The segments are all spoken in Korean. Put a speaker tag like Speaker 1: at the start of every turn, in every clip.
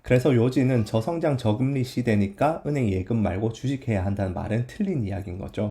Speaker 1: 그래서 요지는 저성장 저금리 시대니까 은행 예금 말고 주식해야 한다는 말은 틀린 이야기인 거죠.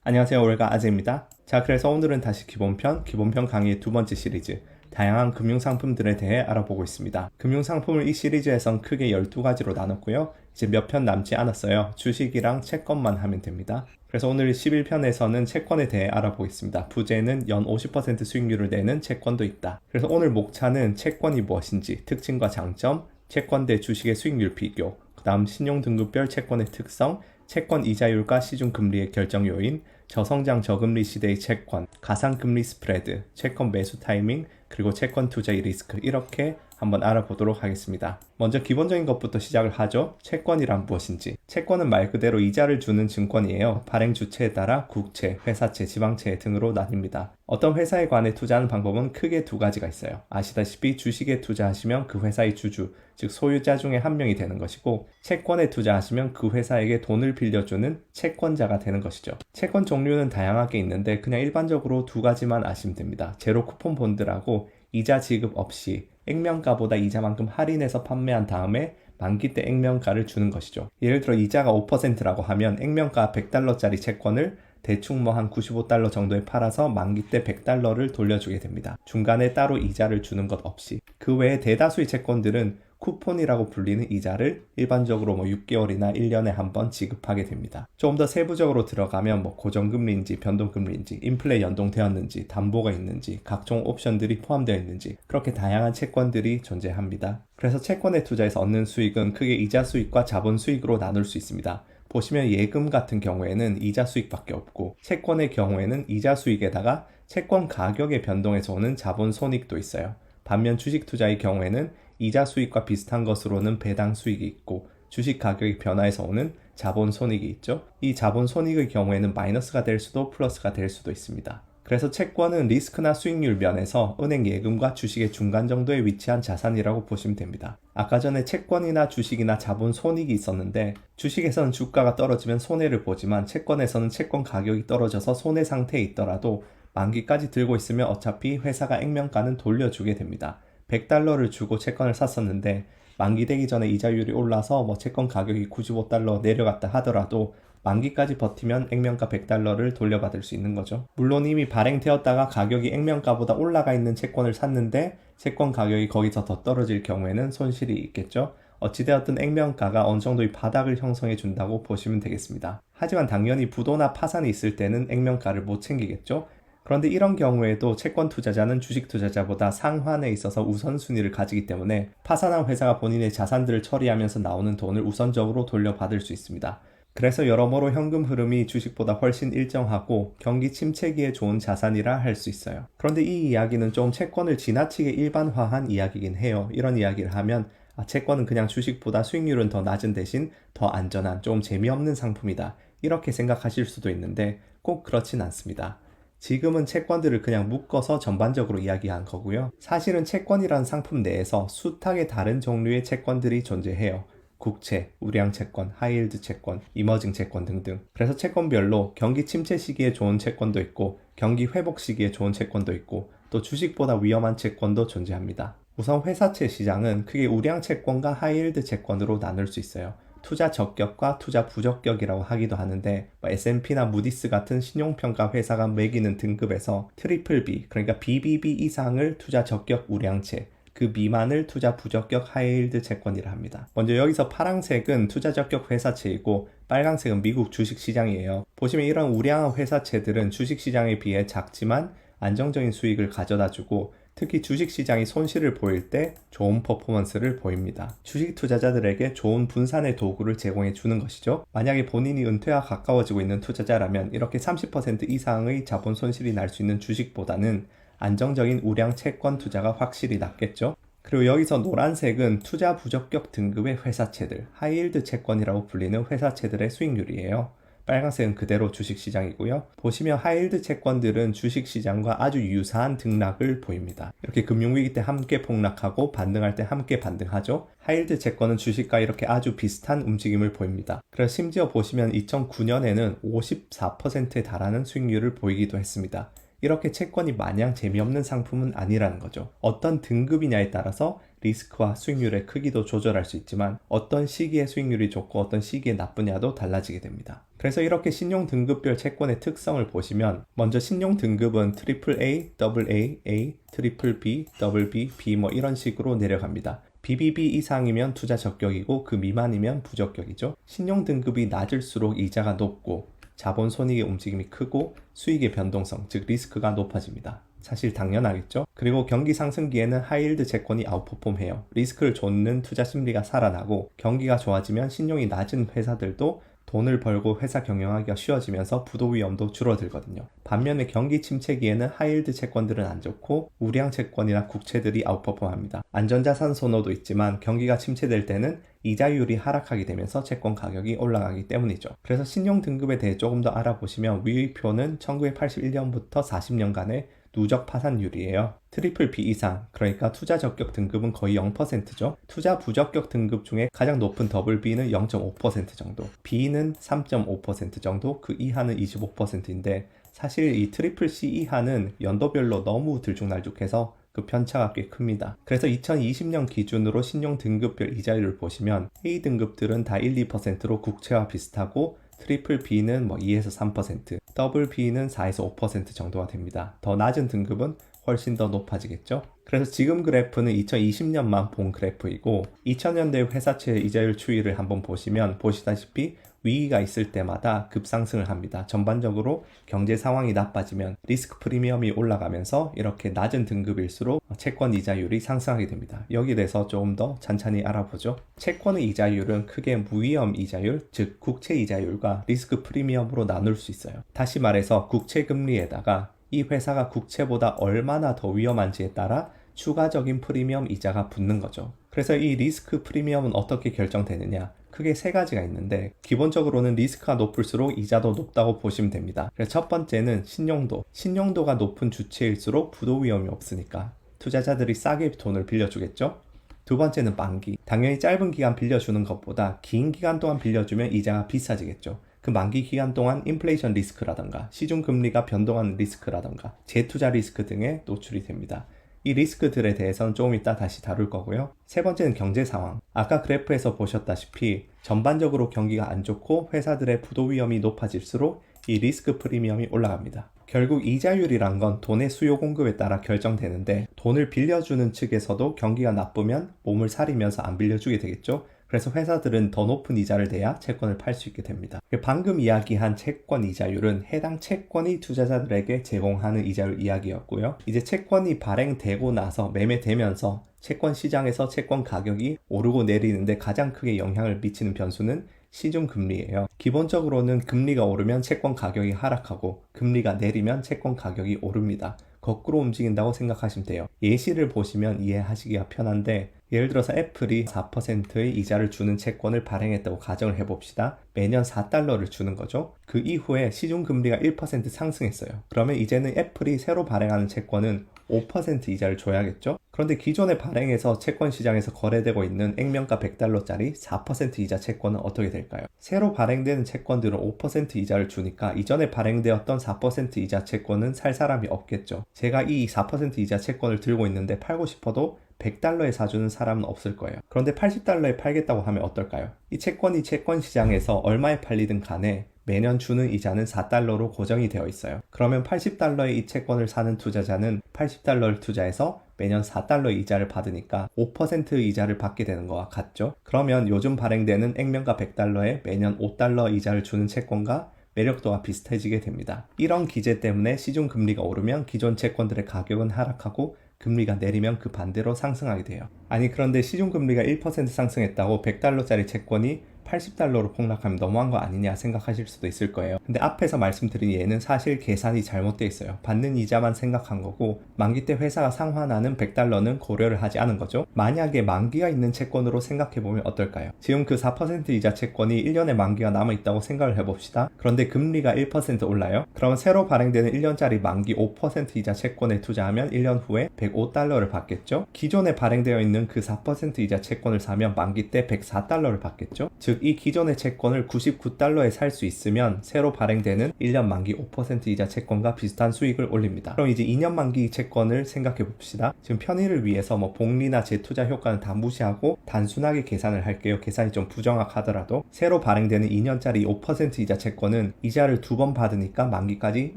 Speaker 1: 안녕하세요, 올가 아재입니다. 자, 그래서 오늘은 다시 기본편 강의의 두 번째 시리즈, 다양한 금융상품들에 대해 알아보고 있습니다. 금융상품을 이 시리즈에선 크게 12가지로 나눴고요. 이제 몇 편 남지 않았어요. 주식이랑 채권만 하면 됩니다. 그래서 오늘 11편에서는 채권에 대해 알아보겠습니다. 부제는 연 50% 수익률을 내는 채권도 있다. 그래서 오늘 목차는 채권이 무엇인지, 특징과 장점, 채권 대 주식의 수익률 비교, 그 다음 신용등급별 채권의 특성, 채권 이자율과 시중금리의 결정 요인, 저성장 저금리 시대의 채권, 가상금리 스프레드, 채권 매수 타이밍, 그리고 채권 투자의 리스크, 이렇게 한번 알아보도록 하겠습니다. 먼저 기본적인 것부터 시작을 하죠. 채권이란 무엇인지. 채권은 말 그대로 이자를 주는 증권이에요. 발행 주체에 따라 국채, 회사채, 지방채 등으로 나뉩니다. 어떤 회사에 관해 투자하는 방법은 크게 두 가지가 있어요. 아시다시피 주식에 투자하시면 그 회사의 주주, 즉 소유자 중에 한 명이 되는 것이고, 채권에 투자하시면 그 회사에게 돈을 빌려주는 채권자가 되는 것이죠. 채권 종류는 다양하게 있는데 그냥 일반적으로 두 가지만 아시면 됩니다. 제로 쿠폰 본드라고 이자 지급 없이 액면가보다 이자만큼 할인해서 판매한 다음에 만기 때 액면가를 주는 것이죠. 예를 들어 이자가 5%라고 하면 액면가 $100짜리 채권을 대충 한 $95 정도에 팔아서 만기 때 $100를 돌려주게 됩니다. 중간에 따로 이자를 주는 것 없이. 그 외에 대다수의 채권들은 쿠폰이라고 불리는 이자를 일반적으로 6개월이나 1년에 한 번 지급하게 됩니다. 조금 더 세부적으로 들어가면 고정금리인지 변동금리인지 인플레 연동되었는지 담보가 있는지 각종 옵션들이 포함되어 있는지 그렇게 다양한 채권들이 존재합니다. 그래서 채권에 투자해서 얻는 수익은 크게 이자 수익과 자본 수익으로 나눌 수 있습니다. 보시면 예금 같은 경우에는 이자 수익밖에 없고 채권의 경우에는 이자 수익에다가 채권 가격의 변동에서 오는 자본 손익도 있어요. 반면 주식 투자의 경우에는 이자 수익과 비슷한 것으로는 배당 수익이 있고 주식 가격의 변화에서 오는 자본 손익이 있죠. 이 자본 손익의 경우에는 마이너스가 될 수도 플러스가 될 수도 있습니다. 그래서 채권은 리스크나 수익률 면에서 은행 예금과 주식의 중간 정도에 위치한 자산이라고 보시면 됩니다. 아까 전에 채권이나 주식이나 자본 손익이 있었는데 주식에서는 주가가 떨어지면 손해를 보지만 채권에서는 채권 가격이 떨어져서 손해 상태에 있더라도 만기까지 들고 있으면 어차피 회사가 액면가는 돌려주게 됩니다. $100를 주고 채권을 샀었는데 만기 되기 전에 이자율이 올라서 채권 가격이 $95 내려갔다 하더라도 만기까지 버티면 액면가 $100를 돌려받을 수 있는 거죠. 물론 이미 발행되었다가 가격이 액면가보다 올라가 있는 채권을 샀는데 채권 가격이 거기서 더 떨어질 경우에는 손실이 있겠죠. 어찌되었든 액면가가 어느 정도의 바닥을 형성해 준다고 보시면 되겠습니다. 하지만 당연히 부도나 파산이 있을 때는 액면가를 못 챙기겠죠. 그런데 이런 경우에도 채권 투자자는 주식 투자자보다 상환에 있어서 우선순위를 가지기 때문에 파산한 회사가 본인의 자산들을 처리하면서 나오는 돈을 우선적으로 돌려받을 수 있습니다. 그래서 여러모로 현금 흐름이 주식보다 훨씬 일정하고 경기 침체기에 좋은 자산이라 할 수 있어요. 그런데 이 이야기는 좀 채권을 지나치게 일반화한 이야기긴 해요. 이런 이야기를 하면 채권은 그냥 주식보다 수익률은 더 낮은 대신 더 안전한 좀 재미없는 상품이다. 이렇게 생각하실 수도 있는데 꼭 그렇진 않습니다. 지금은 채권들을 그냥 묶어서 전반적으로 이야기한 거고요. 사실은 채권이라는 상품 내에서 숱하게 다른 종류의 채권들이 존재해요. 국채, 우량채권, 하이힐드 채권, 이머징 채권 등등. 그래서 채권별로 경기 침체 시기에 좋은 채권도 있고 경기 회복 시기에 좋은 채권도 있고 또 주식보다 위험한 채권도 존재합니다. 우선 회사채 시장은 크게 우량채권과 하이힐드 채권으로 나눌 수 있어요. 투자 적격과 투자 부적격이라고 하기도 하는데 S&P나 무디스 같은 신용평가 회사가 매기는 등급에서 트리플 B, 그러니까 BBB 이상을 투자 적격 우량채, 그 미만을 투자 부적격 하이힐드 채권이라 합니다. 먼저 여기서 파란색은 투자 적격 회사채이고 빨간색은 미국 주식시장이에요. 보시면 이런 우량한 회사채들은 주식시장에 비해 작지만 안정적인 수익을 가져다주고 특히 주식시장이 손실을 보일 때 좋은 퍼포먼스를 보입니다. 주식 투자자들에게 좋은 분산의 도구를 제공해 주는 것이죠. 만약에 본인이 은퇴와 가까워지고 있는 투자자라면 이렇게 30% 이상의 자본 손실이 날 수 있는 주식보다는 안정적인 우량 채권 투자가 확실히 낫겠죠. 그리고 여기서 노란색은 투자 부적격 등급의 회사채들, 하이힐드 채권이라고 불리는 회사채들의 수익률이에요. 빨간색은 그대로 주식시장이고요. 보시면 하이힐드 채권들은 주식시장과 아주 유사한 등락을 보입니다. 이렇게 금융위기 때 함께 폭락하고 반등할 때 함께 반등하죠. 하이힐드 채권은 주식과 이렇게 아주 비슷한 움직임을 보입니다. 그래서 심지어 보시면 2009년에는 54%에 달하는 수익률을 보이기도 했습니다. 이렇게 채권이 마냥 재미없는 상품은 아니라는 거죠. 어떤 등급이냐에 따라서 리스크와 수익률의 크기도 조절할 수 있지만 어떤 시기에 수익률이 좋고 어떤 시기에 나쁘냐도 달라지게 됩니다. 그래서 이렇게 신용 등급별 채권의 특성을 보시면 먼저 신용 등급은 AAA, AA, A, BBB, BB, B 뭐 이런 식으로 내려갑니다. BBB 이상이면 투자 적격이고 그 미만이면 부적격이죠. 신용 등급이 낮을수록 이자가 높고 자본 손익의 움직임이 크고 수익의 변동성, 즉 리스크가 높아집니다. 사실 당연하겠죠. 그리고 경기 상승기에는 하이힐드 채권이 아웃퍼폼해요. 리스크를 줬는 투자 심리가 살아나고 경기가 좋아지면 신용이 낮은 회사들도 돈을 벌고 회사 경영하기가 쉬워지면서 부도 위험도 줄어들거든요. 반면에 경기 침체기에는 하이힐드 채권들은 안 좋고 우량 채권이나 국채들이 아웃퍼폼합니다. 안전자산 선호도 있지만 경기가 침체될 때는 이자율이 하락하게 되면서 채권 가격이 올라가기 때문이죠. 그래서 신용 등급에 대해 조금 더 알아보시면 위의 표는 1981년부터 40년간의 누적 파산율이에요. 트리플 B 이상, 그러니까 투자 적격 등급은 거의 0%죠. 투자 부적격 등급 중에 가장 높은 더블 B는 0.5% 정도, B는 3.5% 정도, 그 이하는 25%인데 사실 이 트리플 C 이하는 연도별로 너무 들쭉날쭉해서 그 편차가 꽤 큽니다. 그래서 2020년 기준으로 신용 등급별 이자율을 보시면 A 등급들은 다 1, 2%로 국채와 비슷하고 트리플 B는 2에서 3%, 더블 B는 4에서 5% 정도가 됩니다. 더 낮은 등급은 훨씬 더 높아지겠죠. 그래서 지금 그래프는 2020년만 본 그래프이고 2000년대 회사채 이자율 추이를 한번 보시면 보시다시피 위기가 있을 때마다 급상승을 합니다. 전반적으로 경제 상황이 나빠지면 리스크 프리미엄이 올라가면서 이렇게 낮은 등급일수록 채권 이자율이 상승하게 됩니다. 여기에 대해서 조금 더 찬찬히 알아보죠. 채권의 이자율은 크게 무위험 이자율, 즉 국채 이자율과 리스크 프리미엄으로 나눌 수 있어요. 다시 말해서 국채 금리에다가 이 회사가 국채보다 얼마나 더 위험한지에 따라 추가적인 프리미엄 이자가 붙는 거죠. 그래서 이 리스크 프리미엄은 어떻게 결정되느냐? 크게 세 가지가 있는데 기본적으로는 리스크가 높을수록 이자도 높다고 보시면 됩니다. 그래서 첫 번째는 신용도. 신용도가 높은 주체일수록 부도 위험이 없으니까 투자자들이 싸게 돈을 빌려주겠죠. 두 번째는 만기. 당연히 짧은 기간 빌려주는 것보다 긴 기간 동안 빌려주면 이자가 비싸지겠죠. 그 만기 기간 동안 인플레이션 리스크라던가 시중금리가 변동하는 리스크라던가 재투자 리스크 등에 노출이 됩니다. 이 리스크들에 대해서는 조금 이따 다시 다룰 거고요. 세 번째는 경제 상황. 아까 그래프에서 보셨다시피 전반적으로 경기가 안 좋고 회사들의 부도 위험이 높아질수록 이 리스크 프리미엄이 올라갑니다. 결국 이자율이란 건 돈의 수요 공급에 따라 결정되는데 돈을 빌려주는 측에서도 경기가 나쁘면 몸을 사리면서 안 빌려주게 되겠죠. 그래서 회사들은 더 높은 이자를 내야 채권을 팔 수 있게 됩니다. 방금 이야기한 채권 이자율은 해당 채권이 투자자들에게 제공하는 이자율 이야기였고요. 이제 채권이 발행되고 나서 매매되면서 채권 시장에서 채권 가격이 오르고 내리는데 가장 크게 영향을 미치는 변수는 시중금리예요. 기본적으로는 금리가 오르면 채권 가격이 하락하고 금리가 내리면 채권 가격이 오릅니다. 거꾸로 움직인다고 생각하시면 돼요. 예시를 보시면 이해하시기가 편한데 예를 들어서 애플이 4%의 이자를 주는 채권을 발행했다고 가정을 해봅시다. 매년 4달러를 주는 거죠. 그 이후에 시중금리가 1% 상승했어요. 그러면 이제는 애플이 새로 발행하는 채권은 5% 이자를 줘야겠죠? 그런데 기존에 발행해서 채권 시장에서 거래되고 있는 액면가 100달러짜리 4% 이자 채권은 어떻게 될까요? 새로 발행되는 채권들은 5% 이자를 주니까 이전에 발행되었던 4% 이자 채권은 살 사람이 없겠죠. 제가 이 4% 이자 채권을 들고 있는데 팔고 싶어도 100달러에 사주는 사람은 없을 거예요. 그런데 80달러에 팔겠다고 하면 어떨까요? 이 채권이 채권 시장에서 얼마에 팔리든 간에 매년 주는 이자는 4달러로 고정이 되어 있어요. 그러면 80달러의 이 채권을 사는 투자자는 80달러를 투자해서 매년 4달러 이자를 받으니까 5% 이자를 받게 되는 거와 같죠. 그러면 요즘 발행되는 액면가 100달러에 매년 5달러 이자를 주는 채권과 매력도가 비슷해지게 됩니다. 이런 기제 때문에 시중금리가 오르면 기존 채권들의 가격은 하락하고 금리가 내리면 그 반대로 상승하게 돼요. 아니 그런데 시중금리가 1% 상승했다고 100달러짜리 채권이 $80로 폭락하면 너무한 거 아니냐 생각하실 수도 있을 거예요. 근데 앞에서 말씀드린 예는 사실 계산이 잘못되어 있어요. 받는 이자만 생각한 거고 만기 때 회사가 상환하는 $100는 고려를 하지 않은 거죠. 만약에 만기가 있는 채권으로 생각해보면 어떨까요? 지금 그 4% 이자 채권이 1년의 만기가 남아있다고 생각을 해봅시다. 그런데 금리가 1% 올라요. 그러면 새로 발행되는 1년짜리 만기 5% 이자 채권에 투자하면 1년 후에 $105를 받겠죠. 기존에 발행되어 있는 그 4% 이자 채권을 사면 만기 때 $104를 받겠죠. 즉 이 기존의 채권을 $99에 살 수 있으면 새로 발행되는 1년 만기 5% 이자 채권과 비슷한 수익을 올립니다. 그럼 이제 2년 만기 채권을 생각해 봅시다. 지금 편의를 위해서 뭐 복리나 재투자 효과는 다 무시하고 단순하게 계산을 할게요. 계산이 좀 부정확하더라도 새로 발행되는 2년짜리 5% 이자 채권은 이자를 2번 받으니까 만기까지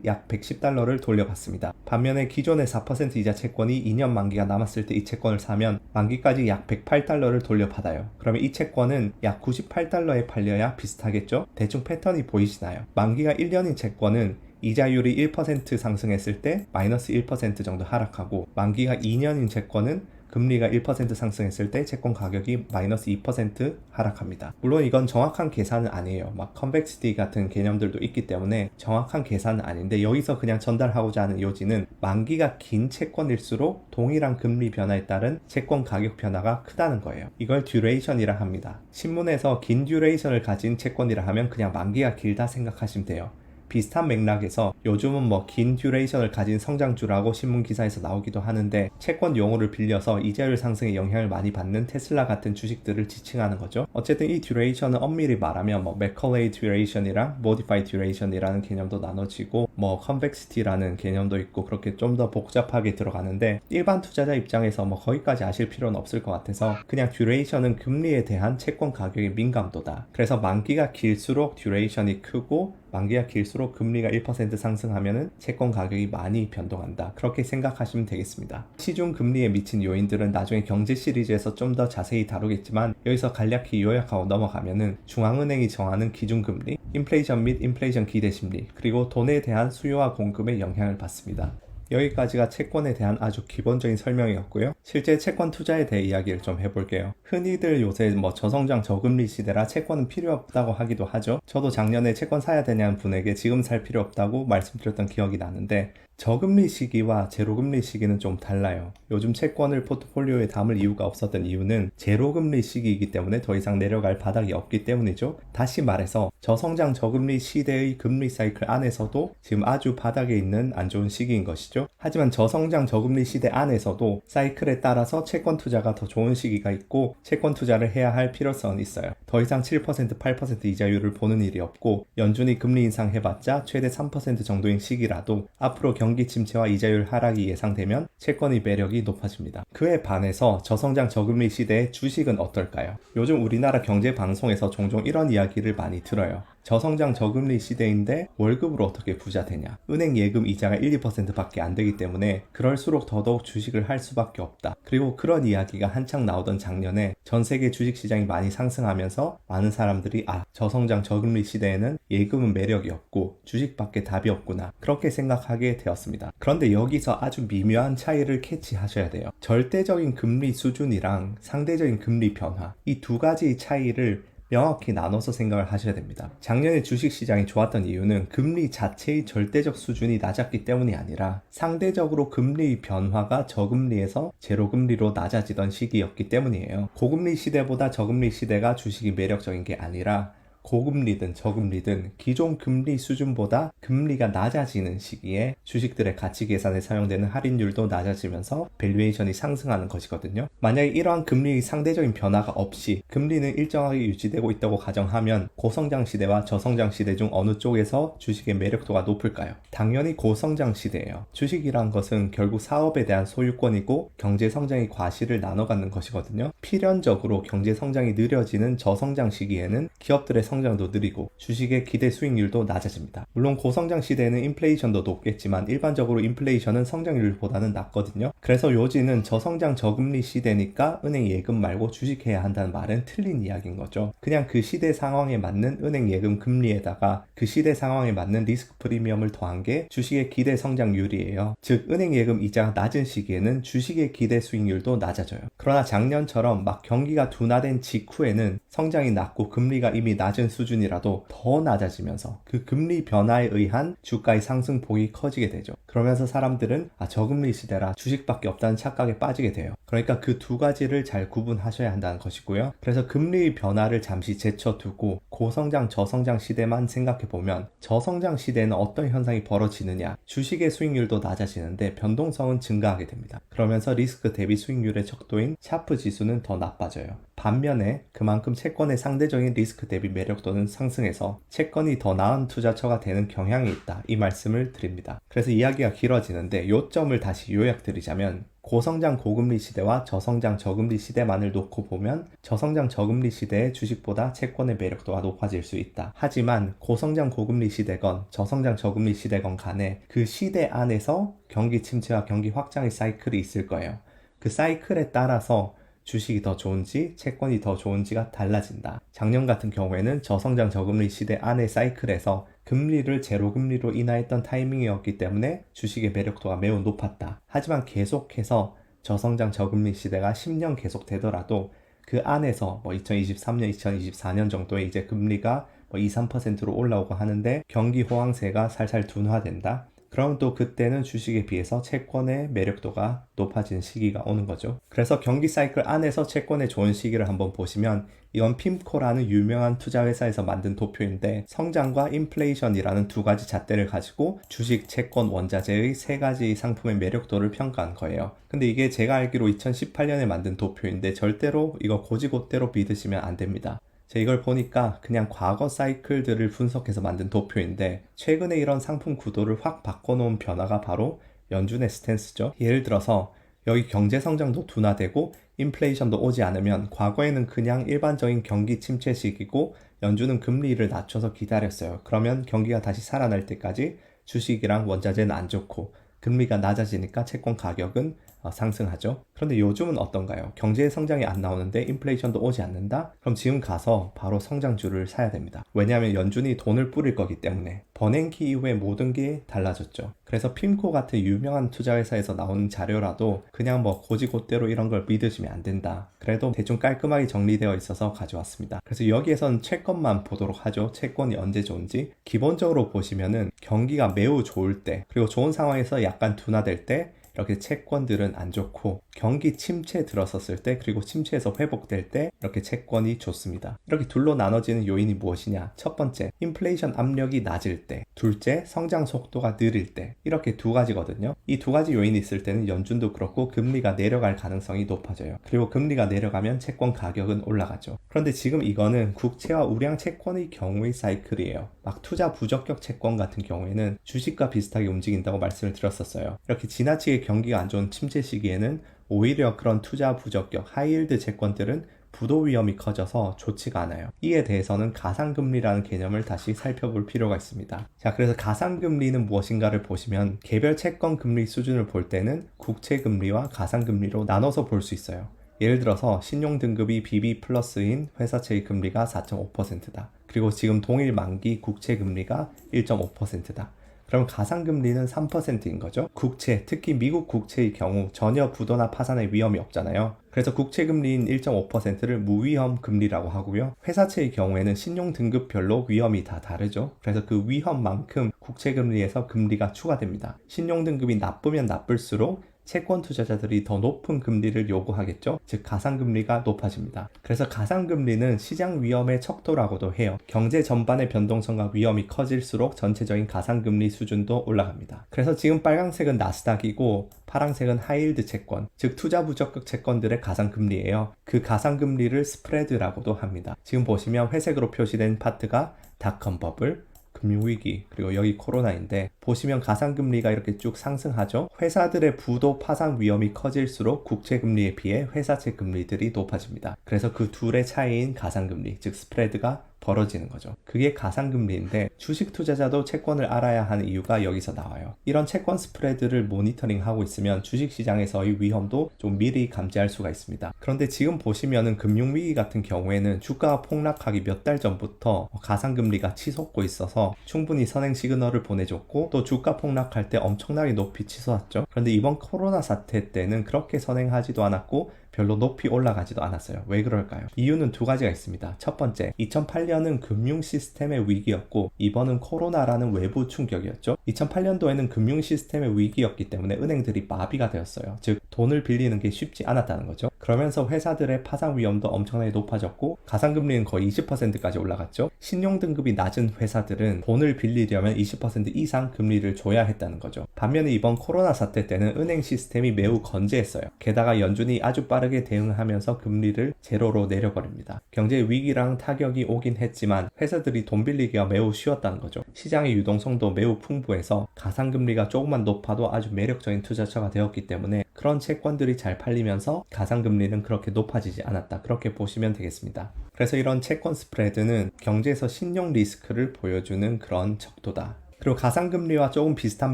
Speaker 1: 약 $110를 돌려받습니다. 반면에 기존의 4% 이자 채권이 2년 만기가 남았을 때 이 채권을 사면 만기까지 약 $108를 돌려받아요. 그러면 이 채권은 약 $98에 팔려야 비슷하겠죠? 대충 패턴이 보이시나요? 만기가 1년인 채권은 이자율이 1% 상승했을 때 마이너스 1% 정도 하락하고 만기가 2년인 채권은 금리가 1% 상승했을 때 채권 가격이 마이너스 2% 하락합니다. 물론 이건 정확한 계산은 아니에요. 막 컨벡시티 같은 개념들도 있기 때문에 정확한 계산은 아닌데 여기서 그냥 전달하고자 하는 요지는 만기가 긴 채권일수록 동일한 금리 변화에 따른 채권 가격 변화가 크다는 거예요. 이걸 듀레이션이라 합니다. 신문에서 긴 듀레이션을 가진 채권이라 하면 그냥 만기가 길다 생각하시면 돼요. 비슷한 맥락에서 요즘은 뭐 긴 듀레이션을 가진 성장주라고 신문 기사에서 나오기도 하는데 채권 용어를 빌려서 이자율 상승에 영향을 많이 받는 테슬라 같은 주식들을 지칭하는 거죠. 어쨌든 이 듀레이션은 엄밀히 말하면 뭐 맥컬레이 듀레이션이랑 모디파이 듀레이션이라는 개념도 나눠지고 뭐 컨벡시티라는 개념도 있고 그렇게 좀 더 복잡하게 들어가는데 일반 투자자 입장에서 뭐 거기까지 아실 필요는 없을 것 같아서 그냥 듀레이션은 금리에 대한 채권 가격의 민감도다. 그래서 만기가 길수록 듀레이션이 크고 만기가 길수록 금리가 1% 상승하면은 채권 가격이 많이 변동한다. 그렇게 생각하시면 되겠습니다. 시중 금리에 미친 요인들은 나중에 경제 시리즈에서 좀 더 자세히 다루겠지만 여기서 간략히 요약하고 넘어가면은 중앙은행이 정하는 기준금리, 인플레이션 및 인플레이션 기대 심리, 그리고 돈에 대한 수요와 공급에 영향을 받습니다. 여기까지가 채권에 대한 아주 기본적인 설명이었고요. 실제 채권 투자에 대해 이야기를 좀 해볼게요. 흔히들 요새 뭐 저성장 저금리 시대라 채권은 필요 없다고 하기도 하죠. 저도 작년에 채권 사야 되냐는 분에게 지금 살 필요 없다고 말씀드렸던 기억이 나는데 저금리 시기와 제로금리 시기는 좀 달라요. 요즘 채권을 포트폴리오에 담을 이유가 없었던 이유는 제로금리 시기이기 때문에 더 이상 내려갈 바닥이 없기 때문이죠. 다시 말해서 저성장 저금리 시대의 금리 사이클 안에서도 지금 아주 바닥에 있는 안 좋은 시기인 것이죠. 하지만 저성장 저금리 시대 안에서도 사이클에 따라서 채권 투자가 더 좋은 시기가 있고 채권 투자를 해야 할 필요성은 있어요. 더 이상 7% 8% 이자율을 보는 일이 없고 연준이 금리 인상 해봤자 최대 3% 정도인 시기라도 앞으로 경기 침체와 이자율 하락이 예상되면 채권의 매력이 높아집니다. 그에 반해서 저성장 저금리 시대의 주식은 어떨까요? 요즘 우리나라 경제 방송에서 종종 이런 이야기를 많이 들어요. 저성장 저금리 시대인데 월급으로 어떻게 부자 되냐? 은행 예금 이자가 1, 2%밖에 안 되기 때문에 그럴수록 더더욱 주식을 할 수밖에 없다. 그리고 그런 이야기가 한창 나오던 작년에 전 세계 주식시장이 많이 상승하면서 많은 사람들이 저성장 저금리 시대에는 예금은 매력이 없고 주식밖에 답이 없구나. 그렇게 생각하게 되었습니다. 그런데 여기서 아주 미묘한 차이를 캐치하셔야 돼요. 절대적인 금리 수준이랑 상대적인 금리 변화, 이 두 가지의 차이를 명확히 나눠서 생각을 하셔야 됩니다. 작년에 주식시장이 좋았던 이유는 금리 자체의 절대적 수준이 낮았기 때문이 아니라 상대적으로 금리 변화가 저금리에서 제로금리로 낮아지던 시기였기 때문이에요. 고금리 시대보다 저금리 시대가 주식이 매력적인 게 아니라 고금리든 저금리든 기존 금리 수준보다 금리가 낮아지는 시기에 주식들의 가치 계산에 사용되는 할인율도 낮아지면서 밸류에이션이 상승하는 것이거든요. 만약에 이러한 금리의 상대적인 변화가 없이 금리는 일정하게 유지되고 있다고 가정하면 고성장 시대와 저성장 시대 중 어느 쪽에서 주식의 매력도가 높을까요? 당연히 고성장 시대예요. 주식이란 것은 결국 사업에 대한 소유권이고 경제 성장의 과실을 나눠 갖는 것이거든요. 필연적으로 경제 성장이 느려지는 저성장 시기에는 기업들의 성장 성장도 느리고 주식의 기대 수익률도 낮아집니다. 물론 고성장 시대에는 인플레이션도 높겠지만 일반적으로 인플레이션은 성장률보다는 낮거든요. 그래서 요지는 저성장 저금리 시대니까 은행 예금 말고 주식해야 한다는 말은 틀린 이야기인 거죠. 그냥 그 시대 상황에 맞는 은행 예금 금리에다가 그 시대 상황에 맞는 리스크 프리미엄을 더한 게 주식의 기대 성장률이에요. 즉 은행 예금 이자가 낮은 시기에는 주식의 기대 수익률도 낮아져요. 그러나 작년처럼 막 경기가 둔화된 직후에는 성장이 낮고 금리가 이미 낮은 수준이라도 더 낮아지면서 그 금리 변화에 의한 주가의 상승폭이 커지게 되죠. 그러면서 사람들은 저금리 시대라 주식밖에 없다는 착각에 빠지게 돼요. 그러니까 그 두 가지를 잘 구분하셔야 한다는 것이고요. 그래서 금리 변화를 잠시 제쳐두고 고성장 저성장 시대만 생각해보면 저성장 시대에는 어떤 현상이 벌어지느냐, 주식의 수익률도 낮아지는데 변동성은 증가하게 됩니다. 그러면서 리스크 대비 수익률의 척도인 샤프 지수는 더 나빠져요. 반면에 그만큼 채권의 상대적인 리스크 대비 매력도는 상승해서 채권이 더 나은 투자처가 되는 경향이 있다, 이 말씀을 드립니다. 그래서 이야기가 길어지는데 요점을 다시 요약드리자면 고성장 고금리 시대와 저성장 저금리 시대만을 놓고 보면 저성장 저금리 시대의 주식보다 채권의 매력도가 높아질 수 있다. 하지만 고성장 고금리 시대건 저성장 저금리 시대건 간에 그 시대 안에서 경기 침체와 경기 확장의 사이클이 있을 거예요. 그 사이클에 따라서 주식이 더 좋은지 채권이 더 좋은지가 달라진다. 작년 같은 경우에는 저성장 저금리 시대 안의 사이클에서 금리를 제로금리로 인하했던 타이밍이었기 때문에 주식의 매력도가 매우 높았다. 하지만 계속해서 저성장 저금리 시대가 10년 계속되더라도 그 안에서 2023년, 2024년 정도에 이제 금리가 2, 3%로 올라오고 하는데 경기 호황세가 살살 둔화된다. 그럼 또 그때는 주식에 비해서 채권의 매력도가 높아지는 시기가 오는 거죠. 그래서 경기 사이클 안에서 채권의 좋은 시기를 한번 보시면 이건 핌코라는 유명한 투자회사에서 만든 도표인데 성장과 인플레이션이라는 두 가지 잣대를 가지고 주식, 채권, 원자재의 세 가지 상품의 매력도를 평가한 거예요. 근데 이게 제가 알기로 2018년에 만든 도표인데 절대로 이거 고지고대로 믿으시면 안 됩니다. 제가 이걸 보니까 그냥 과거 사이클들을 분석해서 만든 도표인데 최근에 이런 상품 구도를 확 바꿔놓은 변화가 바로 연준의 스탠스죠. 예를 들어서 여기 경제 성장도 둔화되고 인플레이션도 오지 않으면 과거에는 그냥 일반적인 경기 침체 시기고 연준은 금리를 낮춰서 기다렸어요. 그러면 경기가 다시 살아날 때까지 주식이랑 원자재는 안 좋고 금리가 낮아지니까 채권 가격은 상승하죠. 그런데 요즘은 어떤가요? 경제의 성장이 안 나오는데 인플레이션도 오지 않는다? 그럼 지금 가서 바로 성장주를 사야 됩니다. 왜냐하면 연준이 돈을 뿌릴 거기 때문에. 버냉키 이후에 모든 게 달라졌죠. 그래서 핌코 같은 유명한 투자회사에서 나오는 자료라도 그냥 고지고대로 이런 걸 믿으시면 안 된다. 그래도 대충 깔끔하게 정리되어 있어서 가져왔습니다. 그래서 여기에선 채권만 보도록 하죠. 채권이 언제 좋은지. 기본적으로 보시면은 경기가 매우 좋을 때, 그리고 좋은 상황에서 약간 둔화될 때 이렇게 채권들은 안 좋고 경기 침체 들어섰을 때 그리고 침체에서 회복될 때 이렇게 채권이 좋습니다. 이렇게 둘로 나눠지는 요인이 무엇이냐? 첫 번째, 인플레이션 압력이 낮을 때, 둘째, 성장 속도가 느릴 때, 이렇게 두 가지거든요. 이 두 가지 요인이 있을 때는 연준도 그렇고 금리가 내려갈 가능성이 높아져요. 그리고 금리가 내려가면 채권 가격은 올라가죠. 그런데 지금 이거는 국채와 우량 채권의 경우의 사이클이에요. 막 투자 부적격 채권 같은 경우에는 주식과 비슷하게 움직인다고 말씀을 드렸었어요. 이렇게 지나치게 경기가 안 좋은 침체 시기에는 오히려 그런 투자 부적격 하이힐드 채권들은 부도 위험이 커져서 좋지가 않아요. 이에 대해서는 가상금리라는 개념을 다시 살펴볼 필요가 있습니다. 자, 그래서 가상금리는 무엇인가를 보시면 개별 채권 금리 수준을 볼 때는 국채금리와 가상금리로 나눠서 볼 수 있어요. 예를 들어서 신용등급이 BB 플러스인 회사채의 금리가 4.5%다. 그리고 지금 동일 만기 국채금리가 1.5%다. 그럼 가상금리는 3%인 거죠. 국채, 특히 미국 국채의 경우 전혀 부도나 파산의 위험이 없잖아요. 그래서 국채금리인 1.5%를 무위험 금리라고 하고요. 회사채의 경우에는 신용등급별로 위험이 다 다르죠. 그래서 그 위험만큼 국채금리에서 금리가 추가됩니다. 신용등급이 나쁘면 나쁠수록 채권 투자자들이 더 높은 금리를 요구하겠죠. 즉 가상금리가 높아집니다. 그래서 가상금리는 시장 위험의 척도라고도 해요. 경제 전반의 변동성과 위험이 커질수록 전체적인 가상금리 수준도 올라갑니다. 그래서 지금 빨간색은 나스닥이고 파란색은 하이힐드 채권, 즉 투자 부적격 채권들의 가상금리예요. 그 가상금리를 스프레드라고도 합니다. 지금 보시면 회색으로 표시된 파트가 닷컴 버블, 금융위기, 그리고 여기 코로나인데 보시면 가상금리가 이렇게 쭉 상승하죠. 회사들의 부도 파산 위험이 커질수록 국채금리에 비해 회사채 금리들이 높아집니다. 그래서 그 둘의 차이인 가상금리, 즉 스프레드가 벌어지는 거죠. 그게 가상금리인데 주식 투자자도 채권을 알아야 하는 이유가 여기서 나와요. 이런 채권 스프레드를 모니터링하고 있으면 주식시장에서의 위험도 좀 미리 감지할 수가 있습니다. 그런데 지금 보시면은 금융위기 같은 경우에는 주가가 폭락하기 몇 달 전부터 가상금리가 치솟고 있어서 충분히 선행 시그널을 보내줬고 또 주가 폭락할 때 엄청나게 높이 치솟았죠. 그런데 이번 코로나 사태 때는 그렇게 선행하지도 않았고 별로 높이 올라가지도 않았어요. 왜 그럴까요? 이유는 두 가지가 있습니다. 첫 번째, 2008년은 금융 시스템의 위기였고 이번은 코로나라는 외부 충격이었죠. 2008년도에는 금융 시스템의 위기였기 때문에 은행들이 마비가 되었어요. 즉 돈을 빌리는 게 쉽지 않았다는 거죠. 그러면서 회사들의 파산 위험도 엄청나게 높아졌고 가상금리는 거의 20%까지 올라갔죠. 신용등급이 낮은 회사들은 돈을 빌리려면 20% 이상 금리를 줘야 했다는 거죠. 반면에 이번 코로나 사태 때는 은행 시스템이 매우 건재했어요. 게다가 연준이 아주 빠르게 대응하면서 금리를 제로로 내려버립니다. 경제 위기랑 타격이 오긴 했지만 회사들이 돈 빌리기가 매우 쉬웠다는 거죠. 시장의 유동성도 매우 풍부해서 가상금리가 조금만 높아도 아주 매력적인 투자처가 되었기 때문에 그런 채권들이 잘 팔리면서 가상금리는 그렇게 높아지지 않았다. 그렇게 보시면 되겠습니다. 그래서 이런 채권 스프레드는 경제에서 신용 리스크를 보여주는 그런 척도다. 그리고 가상금리와 조금 비슷한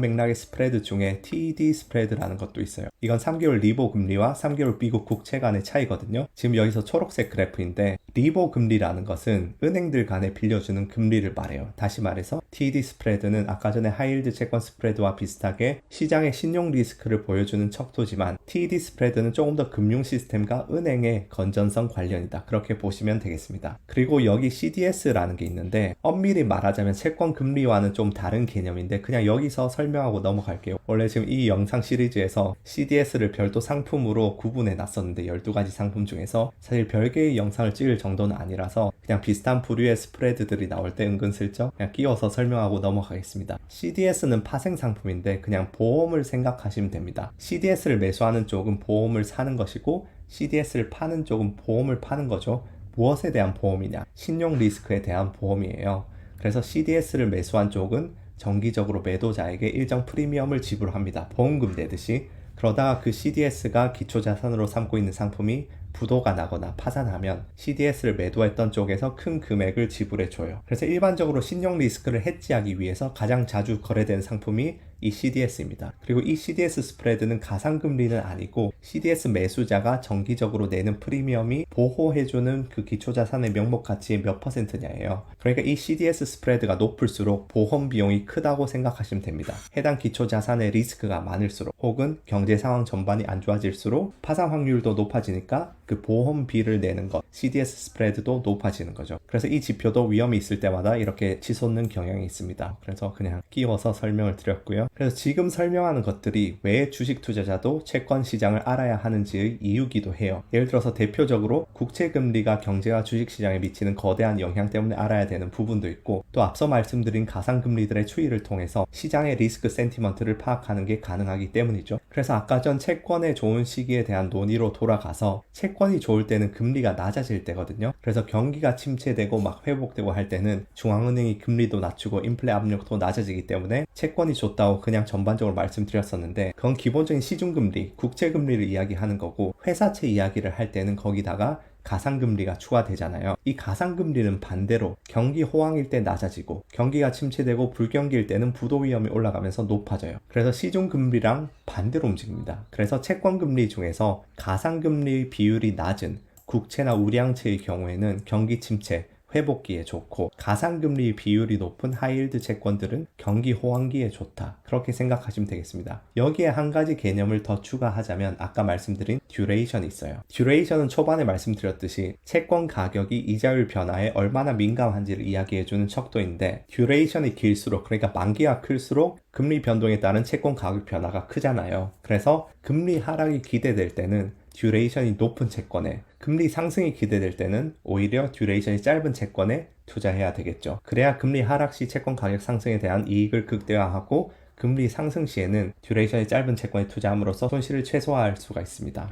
Speaker 1: 맥락의 스프레드 중에 TD 스프레드라는 것도 있어요. 이건 3개월 리보 금리와 3개월 미국 국채 간의 차이거든요. 지금 여기서 초록색 그래프인데 리보 금리라는 것은 은행들 간에 빌려주는 금리를 말해요. 다시 말해서 TD 스프레드는 아까 전에 하이힐드 채권 스프레드와 비슷하게 시장의 신용 리스크를 보여주는 척도지만 TD 스프레드는 조금 더 금융 시스템과 은행의 건전성 관련이다. 그렇게 보시면 되겠습니다. 그리고 여기 CDS라는 게 있는데 엄밀히 말하자면 채권 금리와는 좀 다른 개념인데 그냥 여기서 설명하고 넘어갈게요. 원래 지금 이 영상 시리즈에서 CDS를 별도 상품으로 구분해 놨었는데 12가지 상품 중에서 사실 별개의 영상을 찍을 정도는 아니라서 그냥 비슷한 부류의 스프레드들이 나올 때 은근슬쩍 그냥 끼워서 설명하고 넘어가겠습니다. CDS는 파생 상품인데 그냥 보험을 생각하시면 됩니다. CDS를 매수하는 쪽은 보험을 사는 것이고 CDS를 파는 쪽은 보험을 파는 거죠. 무엇에 대한 보험이냐? 신용 리스크에 대한 보험이에요. 그래서 CDS를 매수한 쪽은 정기적으로 매도자에게 일정 프리미엄을 지불합니다. 보험금 내듯이. 그러다가 그 CDS가 기초자산으로 삼고 있는 상품이 부도가 나거나 파산하면 CDS를 매도했던 쪽에서 큰 금액을 지불해줘요. 그래서 일반적으로 신용 리스크를 해지하기 위해서 가장 자주 거래된 상품이 이 CDS입니다. 그리고 이 CDS 스프레드는 가상금리는 아니고 CDS 매수자가 정기적으로 내는 프리미엄이 보호해주는 그 기초자산의 명목 가치의 몇 %냐예요. 그러니까 이 CDS 스프레드가 높을수록 보험 비용이 크다고 생각하시면 됩니다. 해당 기초자산의 리스크가 많을수록 혹은 경제 상황 전반이 안 좋아질수록 파산 확률도 높아지니까 그 보험비를 내는 것, CDS 스프레드도 높아지는 거죠. 그래서 이 지표도 위험이 있을 때마다 이렇게 치솟는 경향이 있습니다. 그래서 그냥 끼워서 설명을 드렸고요. 그래서 지금 설명하는 것들이 왜 주식 투자자도 채권 시장을 알아야 하는지의 이유기도 해요. 예를 들어서 대표적으로 국채 금리가 경제와 주식 시장에 미치는 거대한 영향 때문에 알아야 되는 부분도 있고 또 앞서 말씀드린 가상 금리들의 추이를 통해서 시장의 리스크 센티먼트를 파악하는 게 가능하기 때문이죠. 그래서 아까 전 채권의 좋은 시기에 대한 논의로 돌아가서 채권이 좋을 때는 금리가 낮아질 때거든요. 그래서 경기가 침체되고 막 회복되고 할 때는 중앙은행이 금리도 낮추고 인플레 압력도 낮아지기 때문에 채권이 좋다고 그냥 전반적으로 말씀드렸었는데 그건 기본적인 시중금리, 국채금리를 이야기하는 거고 회사채 이야기를 할 때는 거기다가 가상금리가 추가되잖아요. 이 가상금리는 반대로 경기 호황일 때 낮아지고 경기가 침체되고 불경기일 때는 부도 위험이 올라가면서 높아져요. 그래서 시중금리랑 반대로 움직입니다. 그래서 채권금리 중에서 가상금리 비율이 낮은 국채나 우량채의 경우에는 경기 침체, 회복기에 좋고 가상금리 비율이 높은 하이힐드 채권들은 경기 호황기에 좋다. 그렇게 생각하시면 되겠습니다. 여기에 한 가지 개념을 더 추가하자면 아까 말씀드린 듀레이션이 있어요. 듀레이션은 초반에 말씀드렸듯이 채권 가격이 이자율 변화에 얼마나 민감한지를 이야기해주는 척도인데 듀레이션이 길수록 그러니까 만기가 클수록 금리 변동에 따른 채권 가격 변화가 크잖아요. 그래서 금리 하락이 기대될 때는 듀레이션이 높은 채권에 금리 상승이 기대될 때는 오히려 듀레이션이 짧은 채권에 투자해야 되겠죠. 그래야 금리 하락 시 채권 가격 상승에 대한 이익을 극대화하고 금리 상승 시에는 듀레이션이 짧은 채권에 투자함으로써 손실을 최소화할 수가 있습니다.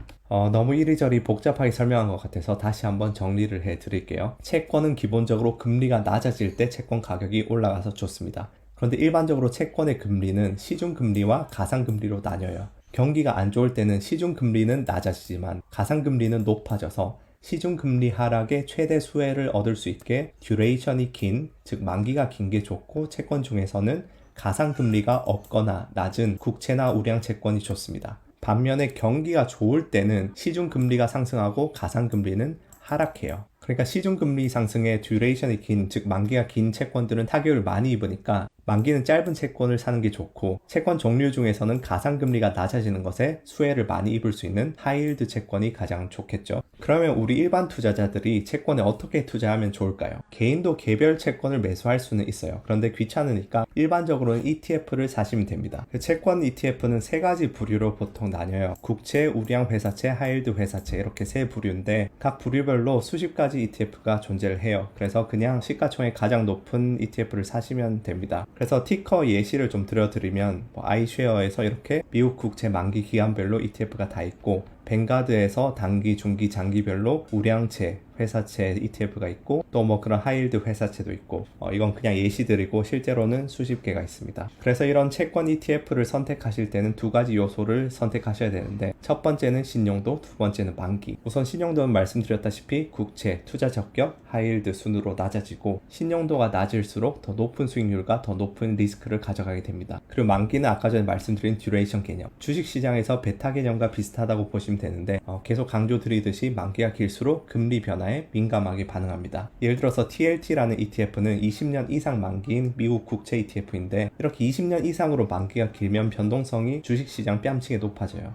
Speaker 1: 너무 이리저리 복잡하게 설명한 것 같아서 다시 한번 정리를 해드릴게요. 채권은 기본적으로 금리가 낮아질 때 채권 가격이 올라가서 좋습니다. 그런데 일반적으로 채권의 금리는 시중금리와 가상금리로 나뉘어요. 경기가 안 좋을 때는 시중금리는 낮아지지만 가상금리는 높아져서 시중금리 하락의 최대 수혜를 얻을 수 있게 듀레이션이 긴, 즉 만기가 긴 게 좋고 채권 중에서는 가상금리가 없거나 낮은 국채나 우량 채권이 좋습니다. 반면에 경기가 좋을 때는 시중금리가 상승하고 가상금리는 하락해요. 그러니까 시중금리 상승에 듀레이션이 긴, 즉 만기가 긴 채권들은 타격을 많이 입으니까 만기는 짧은 채권을 사는 게 좋고 채권 종류 중에서는 가상금리가 낮아지는 것에 수혜를 많이 입을 수 있는 하이힐드 채권이 가장 좋겠죠. 그러면 우리 일반 투자자들이 채권에 어떻게 투자하면 좋을까요? 개인도 개별 채권을 매수할 수는 있어요. 그런데 귀찮으니까 일반적으로는 ETF를 사시면 됩니다. 채권 ETF는 세 가지 부류로 보통 나뉘어요. 국채, 우량 회사채, 하이힐드 회사채 이렇게 세 부류인데 각 부류별로 수십 가지 ETF가 존재를 해요. 그래서 그냥 시가총액 가장 높은 ETF를 사시면 됩니다. 그래서 티커 예시를 좀 들어드리면 아이쉐어에서 이렇게 미국 국채 만기 기간별로 ETF가 다 있고 뱅가드에서 단기, 중기, 장기별로 우량채, 회사채 ETF가 있고 또 뭐 그런 하이힐드 회사채도 있고 이건 그냥 예시드리고 실제로는 수십 개가 있습니다. 그래서 이런 채권 ETF를 선택하실 때는 두 가지 요소를 선택하셔야 되는데 첫 번째는 신용도, 두 번째는 만기. 우선 신용도는 말씀드렸다시피 국채, 투자 적격, 하이힐드 순으로 낮아지고 신용도가 낮을수록 더 높은 수익률과 더 높은 리스크를 가져가게 됩니다. 그리고 만기는 아까 전에 말씀드린 듀레이션 개념, 주식시장에서 베타 개념과 비슷하다고 보시면 되는데 계속 강조드리듯이 만기가 길수록 금리 변화에 민감하게 반응합니다. 예를 들어서 TLT라는 ETF는 20년 이상 만기인 미국 국채 ETF인데 이렇게 20년 이상으로 만기가 길면 변동성이 주식시장 뺨치게 높아져요.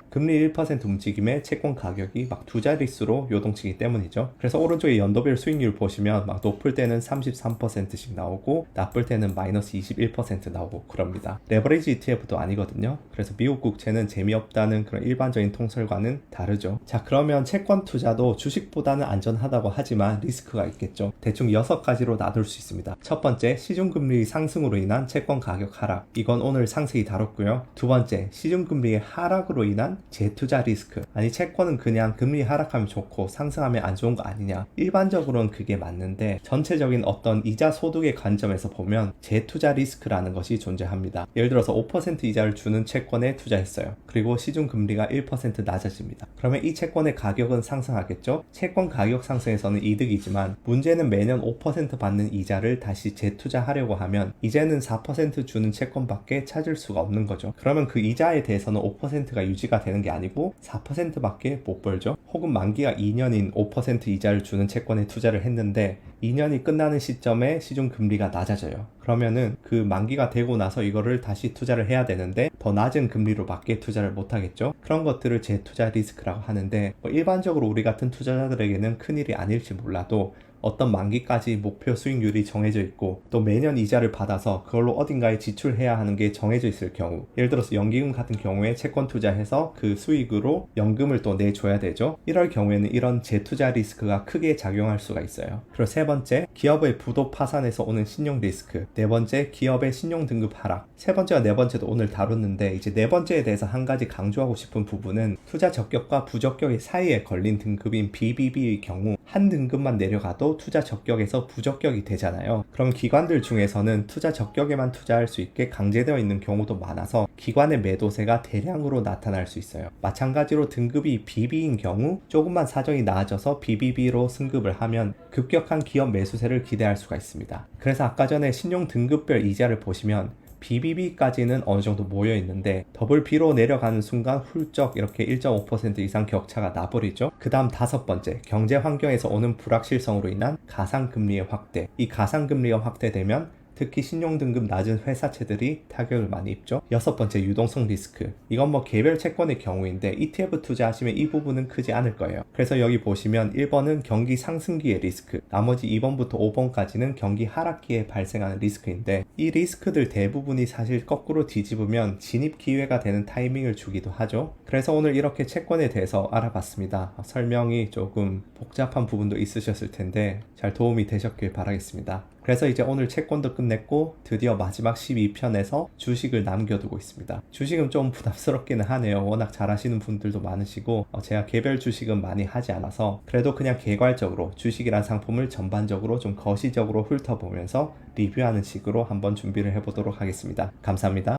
Speaker 1: 금리 1% 움직임에 채권 가격이 막 두 자릿수로 요동치기 때문이죠. 그래서 오른쪽에 연도별 수익률 보시면 막 높을 때는 33%씩 나오고 나쁠 때는 마이너스 21% 나오고 그럽니다. 레버리지 ETF도 아니거든요. 그래서 미국 국채는 재미없다는 그런 일반적인 통설과는 다르죠. 자, 그러면 채권 투자도 주식보다는 안전하다고 하지만 리스크가 있겠죠. 대충 6가지로 나눌 수 있습니다. 첫 번째, 시중금리 상승으로 인한 채권 가격 하락. 이건 오늘 상세히 다뤘고요. 두 번째, 시중금리의 하락으로 인한 재투자 리스크. 아니 채권은 그냥 금리 하락하면 좋고 상승하면 안 좋은 거 아니냐. 일반적으로는 그게 맞는데 전체적인 어떤 이자 소득의 관점에서 보면 재투자 리스크라는 것이 존재합니다. 예를 들어서 5% 이자를 주는 채권에 투자했어요. 그리고 시중금리가 1% 낮아집니다. 그러면 이 채권의 가격은 상승하겠죠. 채권 가격 상승에서는 이득이지만 문제는 매년 5% 받는 이자를 다시 재투자하려고 하면 이제는 4% 주는 채권밖에 찾을 수가 없는 거죠. 그러면 그 이자에 대해서는 5%가 유지가 되는 게 아니고 4%밖에 못 벌죠. 혹은 만기가 2년인 5% 이자를 주는 채권에 투자를 했는데 2년이 끝나는 시점에 시중금리가 낮아져요. 그러면은 그 만기가 되고 나서 이거를 다시 투자를 해야 되는데 더 낮은 금리로 밖에 투자를 못 하겠죠. 그런 것들을 재투자 리스크라고 하는데 일반적으로 우리 같은 투자자들에게는 큰일이 아닐지 몰라도 어떤 만기까지 목표 수익률이 정해져 있고 또 매년 이자를 받아서 그걸로 어딘가에 지출해야 하는 게 정해져 있을 경우, 예를 들어서 연기금 같은 경우에 채권 투자해서 그 수익으로 연금을 또 내줘야 되죠. 이럴 경우에는 이런 재투자 리스크가 크게 작용할 수가 있어요. 그리고 세 번째, 기업의 부도 파산에서 오는 신용 리스크. 네 번째, 기업의 신용 등급 하락. 세 번째와 네 번째도 오늘 다뤘는데 이제 네 번째에 대해서 한 가지 강조하고 싶은 부분은 투자 적격과 부적격의 사이에 걸린 등급인 BBB의 경우 한 등급만 내려가도 투자 적격에서 부적격이 되잖아요. 그럼 기관들 중에서는 투자 적격에만 투자할 수 있게 강제되어 있는 경우도 많아서 기관의 매도세가 대량으로 나타날 수 있어요. 마찬가지로 등급이 BB인 경우 조금만 사정이 나아져서 BBB로 승급을 하면 급격한 기업 매수세를 기대할 수가 있습니다. 그래서 아까 전에 신용 등급별 이자를 보시면 BBB까지는 어느 정도 모여 있는데 더블 B로 내려가는 순간 훌쩍 이렇게 1.5% 이상 격차가 나버리죠. 그 다음 다섯 번째, 경제 환경에서 오는 불확실성으로 인한 가상금리의 확대. 이 가상금리가 확대되면 특히 신용등급 낮은 회사채들이 타격을 많이 입죠. 여섯 번째, 유동성 리스크. 이건 뭐 개별 채권의 경우인데 ETF 투자하시면 이 부분은 크지 않을 거예요. 그래서 여기 보시면 1번은 경기 상승기의 리스크, 나머지 2번부터 5번까지는 경기 하락기에 발생하는 리스크인데 이 리스크들 대부분이 사실 거꾸로 뒤집으면 진입 기회가 되는 타이밍을 주기도 하죠. 그래서 오늘 이렇게 채권에 대해서 알아봤습니다. 설명이 조금 복잡한 부분도 있으셨을 텐데 잘 도움이 되셨길 바라겠습니다. 그래서 이제 오늘 채권도 끝냈고 드디어 마지막 12편에서 주식을 남겨두고 있습니다. 주식은 좀 부담스럽기는 하네요. 워낙 잘하시는 분들도 많으시고 제가 개별 주식은 많이 하지 않아서 그래도 그냥 개괄적으로 주식이란 상품을 전반적으로 좀 거시적으로 훑어보면서 리뷰하는 식으로 한번 준비를 해보도록 하겠습니다. 감사합니다.